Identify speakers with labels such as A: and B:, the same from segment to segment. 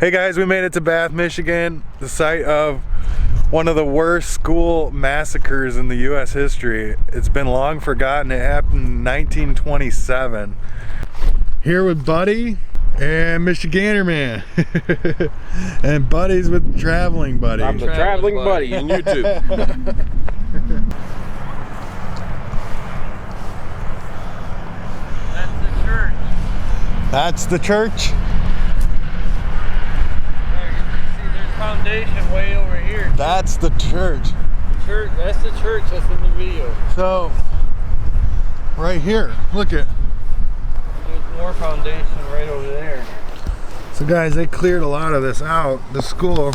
A: Hey guys, we made it to Bath, Michigan, the site of one of the worst school massacres in the U.S. history. It's been long forgotten. It happened in 1927. Here with Buddy and Michigander Man. And Buddy's with Traveling Buddy.
B: I'm the Traveling Buddy in YouTube.
A: That's the church.
C: Foundation way over here.
A: That's the church.
C: That's the church that's in the video.
A: So, right here, look at.
C: There's more foundation right over there.
A: So guys, they cleared a lot of this out, the school.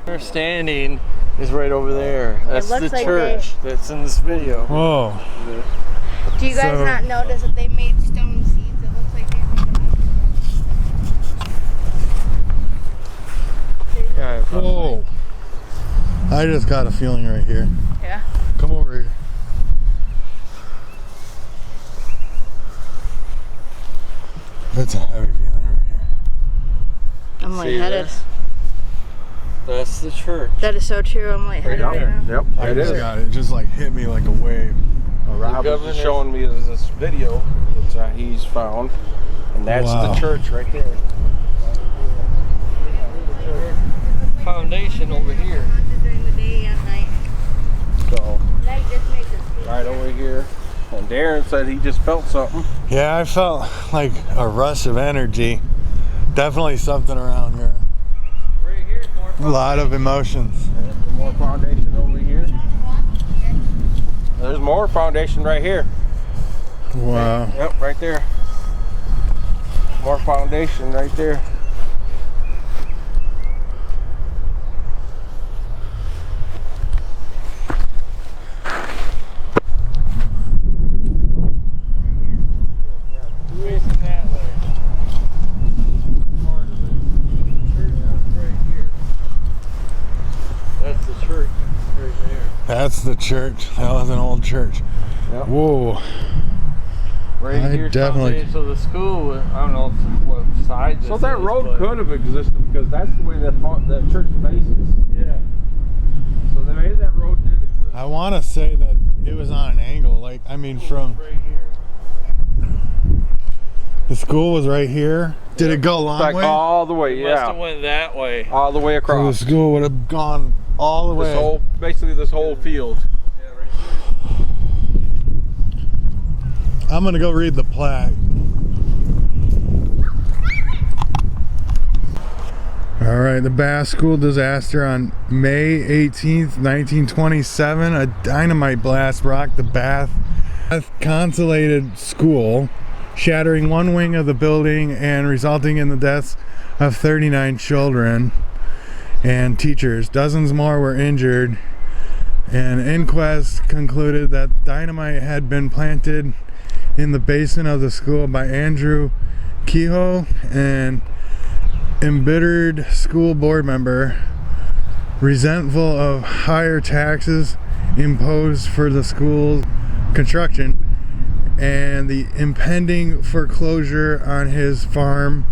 C: We're standing is right over there. That's the
D: like
C: church that's in this video.
A: Whoa.
D: Do you guys not notice that they made stone seats? It looks like they made
C: Yeah,
A: whoa. I just got a feeling right here.
D: Yeah.
A: Come over here. That's a heavy feeling right here.
D: I'm lightheaded.
C: That's the church.
D: That is so true. I'm lightheaded right now.
B: Yep,
A: I
B: it
A: just
B: is.
A: got it. It just like hit me like a wave.
B: Rob was showing me this video that he's found, and that's the church right there.
C: Foundation over here.
D: During the day and night.
B: So,
D: Night just makes it feel
B: right over here. And Darren said he just felt something.
A: Yeah, I felt like a rush of energy. Definitely something around here.
C: Right here is more
A: A lot of emotions.
B: There's more foundation over here. There's more foundation right here.
A: Wow.
B: Yep, right there. More foundation right there.
C: That's the church right there.
A: That's the church. That was an old church.
B: Yep.
A: Whoa.
C: Right
A: I
C: here's
A: definitely-
C: foundation. So the school, I don't know what side this
B: So that
C: is,
B: road
C: but-
B: could have existed because that's the way that church faces.
C: Yeah.
B: So maybe that road did exist.
A: I want to say that it was on an angle. Like, I mean, from
C: Right here.
A: the school was right here. Did it go a long
B: Like
A: way?
B: all the way,
C: Must have
B: yeah.
C: went that way.
B: All the way
A: So the
B: across.
A: school would have gone all the way.
B: This whole, basically this whole field.
C: Yeah, right here.
A: I'm gonna go read the plaque. All right, the Bath School disaster on May 18th, 1927. A dynamite blast rocked the Bath Consolidated School, shattering one wing of the building and resulting in the deaths of 39 children and teachers. Dozens more were injured. An inquest concluded that dynamite had been planted in the basement of the school by Andrew Kehoe, an embittered school board member, resentful of higher taxes imposed for the school's construction and the impending foreclosure on his farm.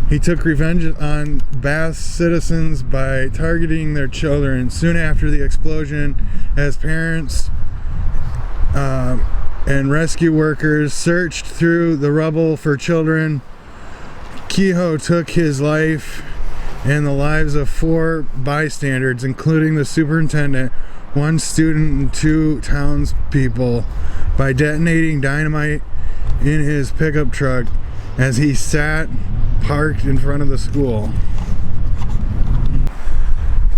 A: He took revenge on Bath citizens by targeting their children. Soon after the explosion, as parents and rescue workers searched through the rubble for children, Kehoe took his life and the lives of 4 bystanders, including the superintendent, 1 student, and 2 townspeople, by detonating dynamite in his pickup truck as he sat parked in front of the school.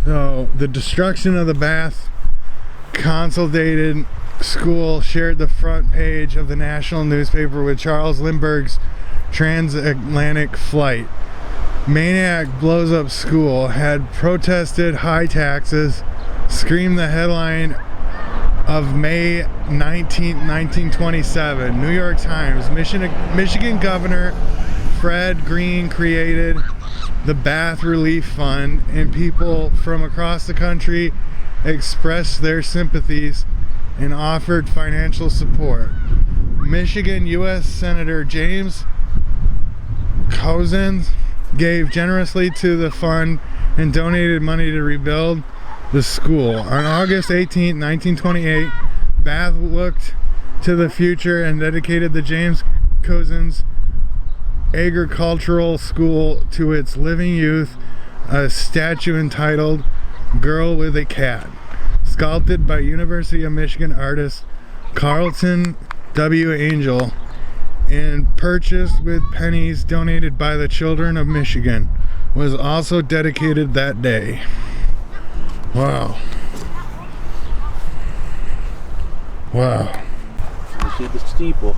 A: So the destruction of the Bath Consolidated School shared the front page of the national newspaper with Charles Lindbergh's transatlantic flight. Maniac blows up school, had protested high taxes, screamed the headline of May 19, 1927. New York Times. Michigan Governor Fred Green created the Bath Relief Fund, and people from across the country expressed their sympathies and offered financial support. Michigan U.S. Senator James Couzens gave generously to the fund and donated money to rebuild the school. On August 18, 1928, Bath looked to the future and dedicated the James Couzens Agricultural School to its living youth, a statue entitled Girl with a Cat, sculpted by University of Michigan artist Carlton W. Angel, and purchased with pennies donated by the children of Michigan, was also dedicated that day. Wow. Wow.
B: You see the steeple.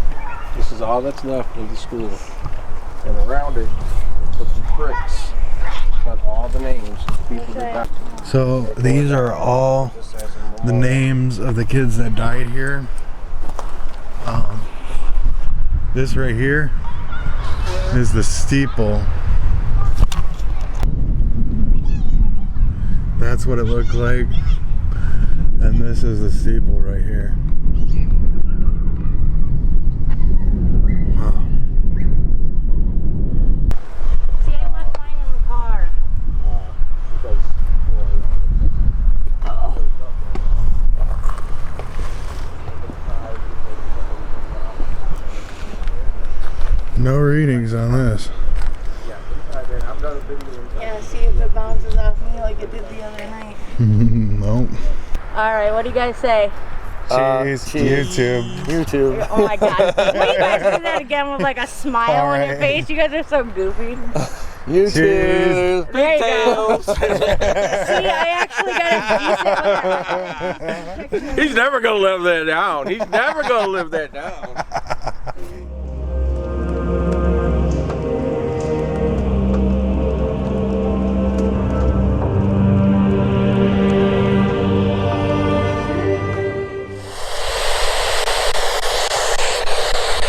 B: This is all that's left of the school. And around it, they put some bricks. Got all the names of the people that died.
A: So these are all the names of the kids that died here. This right here is the steeple. That's what it looked like. And this is the steeple right here. Wow.
D: See, I left mine in the car.
A: No readings on this.
D: Yeah, see if it bounces off me like it did the other night.
A: Nope.
D: Alright, what do you guys say?
A: Cheese. YouTube.
C: YouTube.
D: Oh my god. Will you guys do that again with like a smile on your face? You guys are so goofy.
C: YouTube.
D: There you go. See, I actually got a decent with that.
B: He's never gonna live that down. He's never gonna live that down.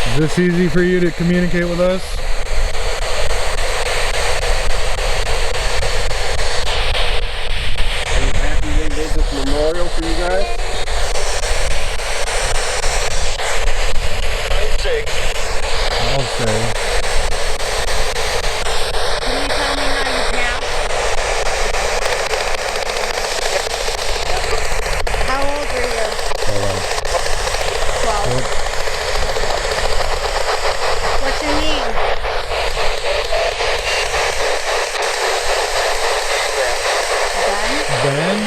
A: Is this easy for you to communicate with us?
B: Are you happy they did this memorial for you guys?
A: I'll say.
D: Can you tell me how you count? How old are you?
A: Hold on.
D: 12. What's your name? Ben?
A: Ben?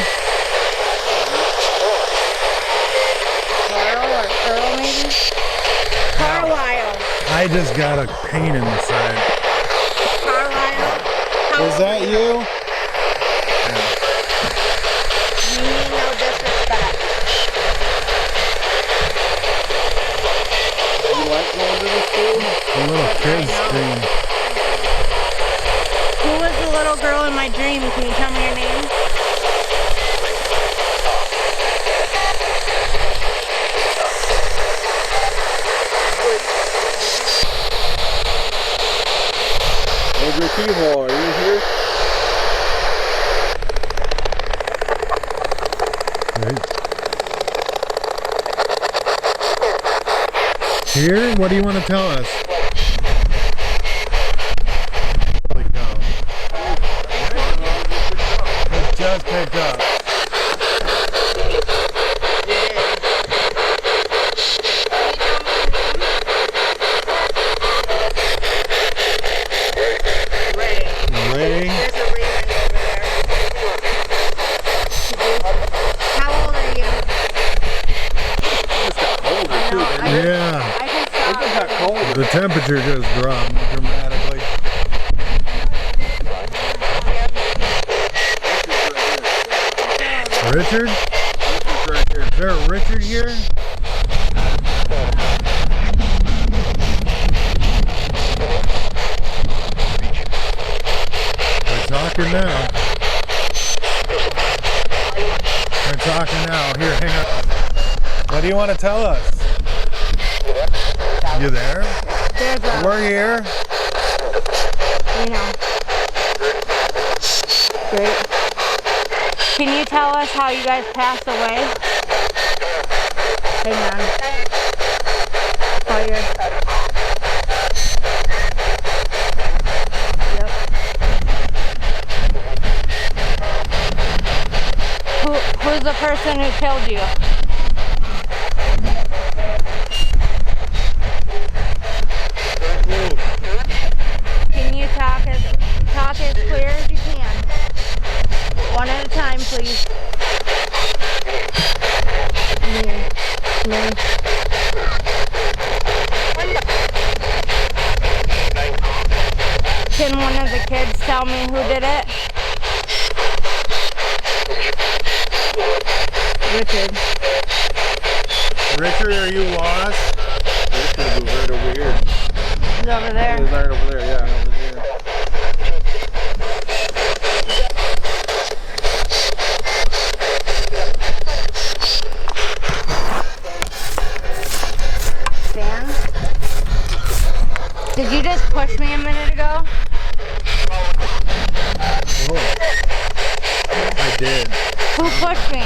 D: Carl or Earl maybe? Carlisle.
A: I just got a pain in the side.
D: Carlisle. How
A: Is
D: old
A: that
D: are
A: you?
D: You mean no disrespect.
B: You like going to the school?
A: The little kids scream.
D: Who was the little girl in my dream? Can you tell me her name?
B: Andrew Keyhole, are you here?
A: Right. Here? What do you want to tell us? Holy cow. It just picked up. Ray.
D: There's a Raymond over there. How old are you?
B: Older too.
D: I know,
A: Yeah.
D: I can
B: It just got
D: stop.
B: cold.
A: The temperature just dropped dramatically. Richard?
B: Right here.
A: Is there a Richard here? We're talking now. We're talking now. Here, hang on. What do you want to tell us? You there?
D: There's a,
A: We're here.
D: you know. Great. Can you tell us how you guys passed away? Hang on. Oh, yeah. Yep. Who's the person who killed you? Can you talk as clear as you can? One at a time, please. Me. Can one of the kids tell me who did it? Richard.
A: Richard, are you lost?
B: Richard was right over here.
D: He's over there.
B: He's right over there, yeah. Over here.
D: Dan? Did you just push me a minute ago?
A: I did.
D: Who pushed me?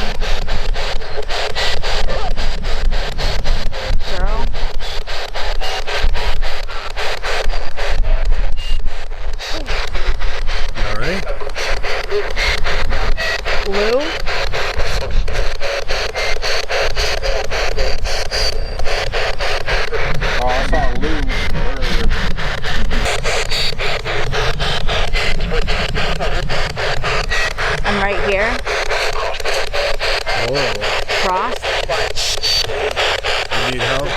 D: Girl.
A: All right.
D: Lou?
B: Oh, I saw Lou earlier.
D: I'm right here.
A: Oh,
D: Cross.
A: you need help?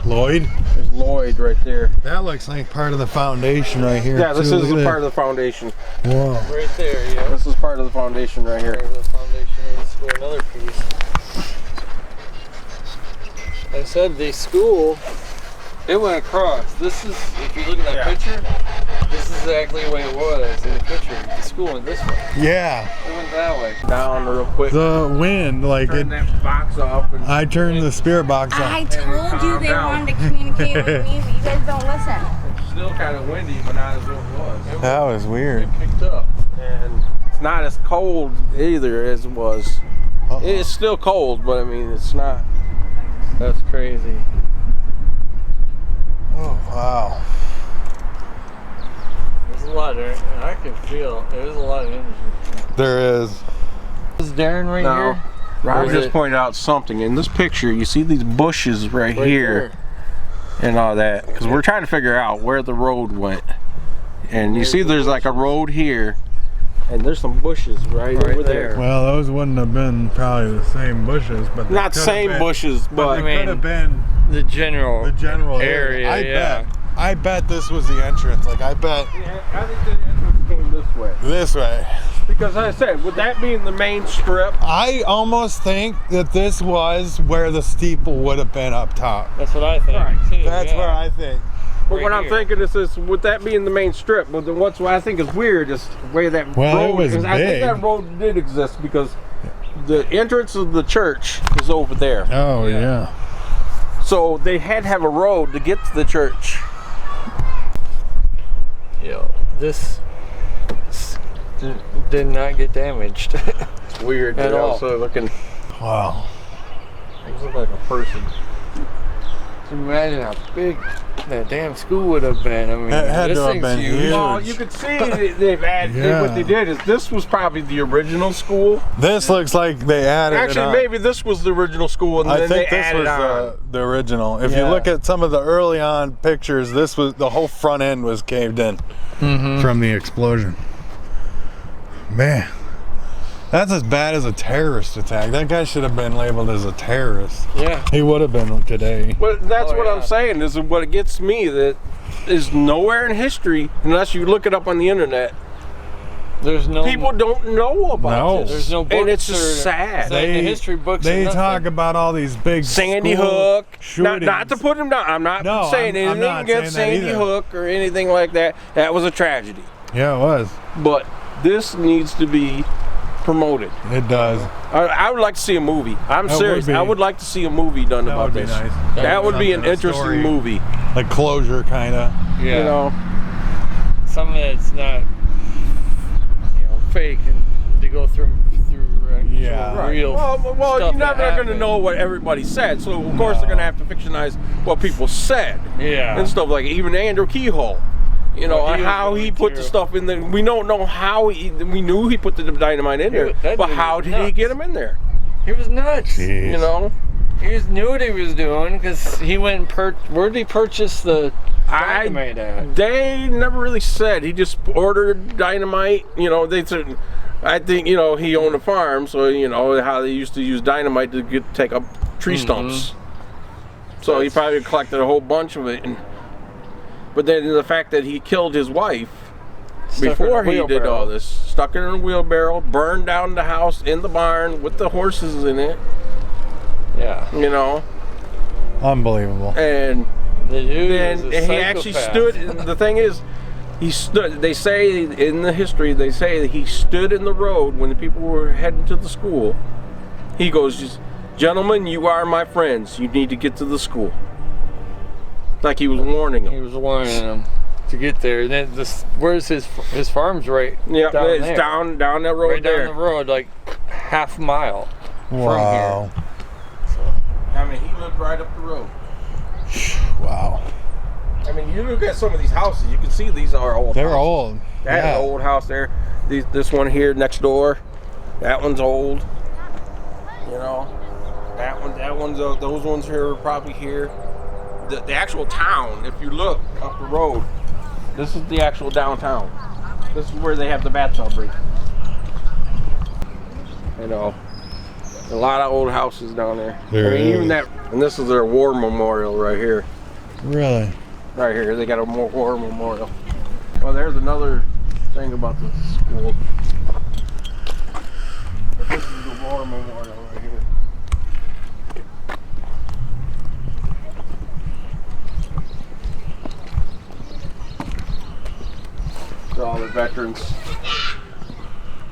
A: Lloyd?
B: There's Lloyd right there.
A: That looks like part of the foundation right here.
B: Yeah, this
A: too.
B: is
A: Look
B: a
A: at
B: part of the foundation.
A: that. Whoa.
C: Right there, yeah.
B: This is part of the foundation right
C: Part
B: here.
C: of the foundation of the school, another piece. I said the school, it went across. This is, if you look at that
B: Yeah.
C: picture, this is exactly the way it was in the picture. The school went this way.
A: Yeah.
C: It went that way.
B: Down real quick.
A: The wind, like
B: Turn
A: it.
B: that box off. And
A: I turned the spirit box
D: I
A: off.
D: told you they
B: down.
D: wanted to communicate with me, but you guys don't listen.
B: it's still kind of windy, but not as it was.
A: That was weird.
C: It picked up.
B: And it's not as cold either as it was.
A: Uh-oh.
B: It's still cold, but I mean, it's not.
C: That's crazy.
A: Oh, wow.
C: There's a lot of, I can feel, there's a lot of energy.
A: There is.
C: Is Darren right
B: No.
C: here?
B: Rob
C: Or is
B: just
C: it-
B: pointed out something. In this picture, you see these bushes right here and all that. Because we're trying to figure out where the road went. And you see there's like a road here. And there's some bushes right over there.
A: Well, those wouldn't have been probably the same bushes, but they
B: Not
A: could have
B: same
A: been-
B: bushes, but
A: They
C: I mean,
A: could have been
C: The general.
A: the general
C: area, yeah.
A: I bet this was the entrance. Like I bet
B: yeah, I think the entrance came this way.
A: this way.
B: Because like I said, with that being the main strip,
A: I almost think that this was where the steeple would have been up top.
C: That's what I think.
B: Right.
C: too,
A: That's
C: yeah.
A: where I think.
B: but
C: Right
B: what I'm
C: here.
B: thinking is with that being the main strip, but then what's what I think is weird is the way that
A: Well, it
B: road
A: was
B: is. I think
A: big.
B: that road did exist because the entrance of the church is over there.
A: Oh yeah.
B: So they had to have a road to get to the church.
C: Yo, this did not get damaged.
B: It's weird.
C: At all.
B: Also looking,
A: Wow.
B: it looks like a person.
C: Just imagine how big that damn school would have been. I mean,
A: It had
C: this
A: to have
C: thing's
A: been
C: huge.
A: huge.
B: Well, you could see they've added.
A: Yeah.
B: What they did is this was probably the original school.
A: This looks like they added it
B: Actually,
A: on.
B: maybe this was the original school, and
A: I
B: then
A: think
B: they
A: this
B: added
A: was
B: on.
A: the original. If you
B: Yeah.
A: look at some of the early on pictures, this was the whole front end was caved in from the explosion. Man, that's as bad as a terrorist attack. That guy should have been labeled as a terrorist.
C: Yeah.
A: He would have been today.
B: But that's
C: Oh,
B: what
C: yeah.
B: I'm saying is what it gets me that is nowhere in history unless you look it up on the internet.
C: There's no
B: People don't know about
A: No.
B: this.
C: There's no books
B: and it's just
C: or-
B: sad.
C: They- in the history books
A: They
C: and nothing.
A: talk about all these big
B: Sandy
A: school
B: Hook.
A: shootings.
B: Not to put him down. I'm not
A: No,
B: saying
A: I'm
B: anything
A: not
B: against
A: saying that
B: Sandy
A: either.
B: Hook or anything like that. That was a tragedy.
A: Yeah, it was.
B: But this needs to be promoted.
A: It does.
B: I would like to see a movie. I'm
A: That would
B: serious.
A: be-
B: I would like to see a movie done
A: That
B: about
A: would be
B: this.
A: nice.
B: That would be an
A: Something, a
B: interesting
A: story.
B: movie.
A: Like closure, kind of.
C: Yeah.
B: You know,
C: Something that's not, fake and to go through
A: Yeah.
C: some real.
B: Well,
C: stuff
B: you're
C: that
B: never going to
C: happened.
B: know what everybody said, so of course they're going to have to fictionize what people said.
C: Yeah.
B: And stuff like even Andrew Keyhole. You know,
C: Well, he
B: and
C: was
B: how he
C: going
B: put the
C: through-
B: stuff in there. We don't know how we knew he put the dynamite in there,
C: that
B: but
C: dude
B: how
C: was
B: did he
C: nuts.
B: get him in there?
C: He was nuts.
A: Jeez.
B: You know?
C: He just knew what he was doing because he went and where did he purchase the dynamite at?
B: They never really said. He just ordered dynamite. You know, they said, I think, you know, he owned a farm, so, you know, how they used to use dynamite to take up tree stumps. So he probably collected a whole bunch of it. But then the fact that he killed his wife before he did all this, stuck her in a wheelbarrow, burned down the house in the barn with the horses in it,
C: Yeah.
B: you know,
A: Unbelievable.
B: and
C: The dude
B: then
C: was a
B: he actually
C: psychopath.
B: stood. The thing is, he stood. They say in the history, they say that he stood in the road when the people were heading to the school. He goes, "Gentlemen, you are my friends. You need to get to the school." Like he was warning
C: He
B: them.
C: was warning him to get there. And then where's his farm's right
B: Yeah,
C: down
B: it's
C: there.
B: down that road
C: Right
B: there.
C: down the road, like half a mile
A: Wow.
C: from
B: I mean, he lived right up the road.
A: Wow.
B: I mean, you look at some of these houses, you can see these are old.
A: They're
B: houses.
A: old.
B: That's
A: Yeah.
B: an old house there. This one here next door, that one's old. You know, that one's those ones here are probably here. The actual town, if you look up the road, this is the actual downtown. This is where they have the bat celebrate. You know, a lot of old houses down there.
A: There
B: I mean, even
A: is.
B: that, and this is their war memorial right here.
A: Really?
B: Right here, they got a war memorial. Well, there's another thing about the school. But this is the war memorial right here. To all the veterans.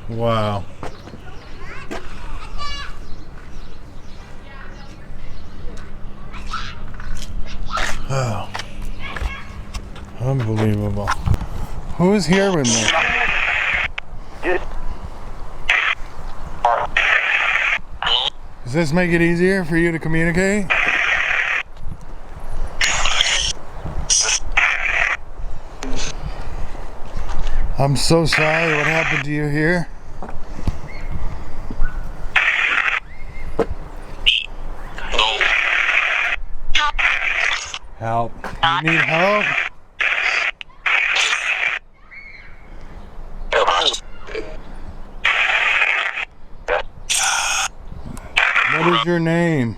A: Wow. Oh. Unbelievable. Who's here with me? Does this make it easier for you to communicate? I'm so sorry. What happened to you here? Help. You need help? What is your name?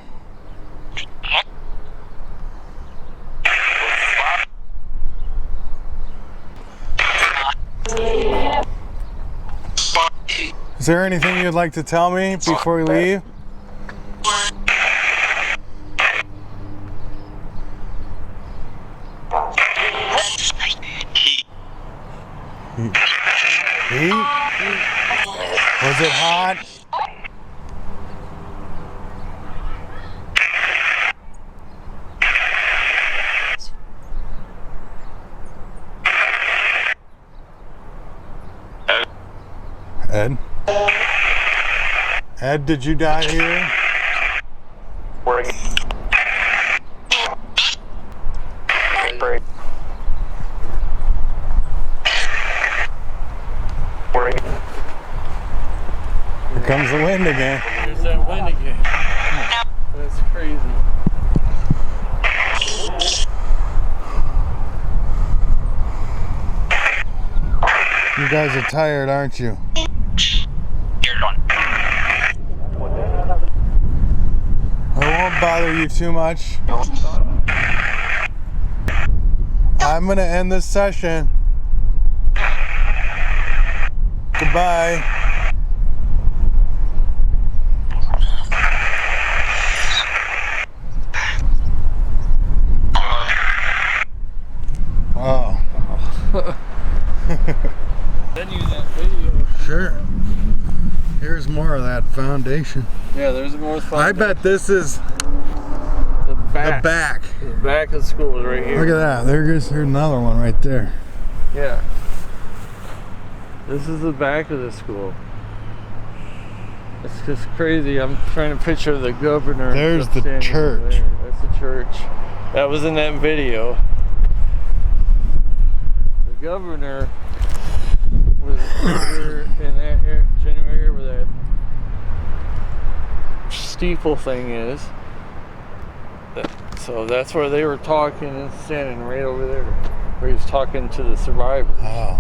A: Is there anything you'd like to tell me before we leave? Heat? Was it hot? Ed? Ed, did you die here? Here comes the wind again.
C: There's that wind again. That's crazy.
A: You guys are tired, aren't you? I won't bother you too much. I'm gonna end this session. Goodbye. Wow.
C: Then use that video.
A: Sure. Here's more of that foundation.
C: Yeah, there's more fun.
A: I bet this is
C: the back.
A: the back.
C: The back of the school is right here.
A: Look at that. There's another one right there.
C: Yeah. This is the back of the school. It's just crazy. I'm trying to picture the governor.
A: There's the
C: standing
A: church.
C: there. That's the church. That was in that video. The governor was over in that general area where that steeple thing is. So that's where they were talking and standing right over there, where he was talking to the survivors.
A: Oh.